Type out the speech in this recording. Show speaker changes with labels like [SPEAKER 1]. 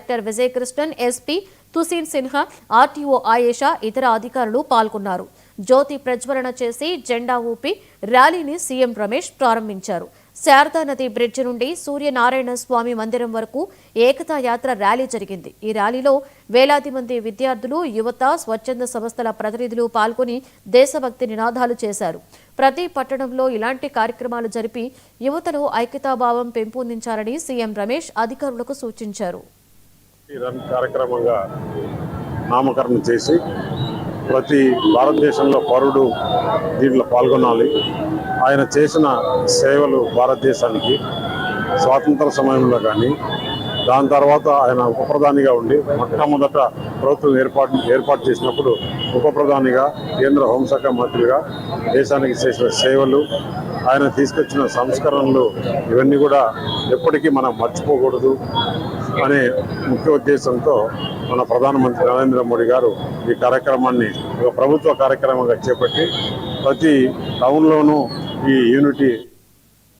[SPEAKER 1] Collector Vijayakrishnan, SP Tusheen Sinha, RTO Ayesha, ఇతర అధికారులు పాల్గొన్నారు. జ్యోతి ప్రజ్వలన చేసి జెండా ఊపి ర్యాలీని సీఎం రమేష్ ప్రారంభించారు. శారదా నది బ్రిడ్జి నుండి సూర్యనారాయణ స్వామి మందిరం వరకు ఏకతా యాత్ర ర్యాలీ జరిగింది. ఈ ర్యాలీలో వేలాది మంది విద్యార్థులు, యువత, స్వచ్ఛంద సంస్థల ప్రతినిధులు పాల్గొని దేశభక్తి నినాదాలు చేశారు. ప్రతి పట్టణంలో ఇలాంటి కార్యక్రమాలు జరిపి యువతలో ఐక్యతాభావం పెంపొందించాలని సీఎం రమేష్ అధికారులకు సూచించారు.
[SPEAKER 2] నామకరణం చేసి ప్రతి భారతదేశంలో పౌరుడు దీంట్లో పాల్గొనాలి. ఆయన చేసిన సేవలు భారతదేశానికి స్వాతంత్ర సమయంలో కానీ, దాని తర్వాత ఆయన ఉప ప్రధానిగా ఉండి మొట్టమొదట ప్రభుత్వం ఏర్పాటు చేసినప్పుడు ఉప ప్రధానిగా, కేంద్ర హోంశాఖ మంత్రిగా దేశానికి చేసిన సేవలు, ఆయన తీసుకొచ్చిన సంస్కరణలు ఇవన్నీ కూడా ఎప్పటికీ మనం మర్చిపోకూడదు అనే ముఖ్య ఉద్దేశంతో మన ప్రధానమంత్రి నరేంద్ర మోడీ గారు ఈ కార్యక్రమాన్ని ఒక ప్రభుత్వ కార్యక్రమంగా చేపట్టి ప్రతి టౌన్లోనూ ఈ యూనిటీ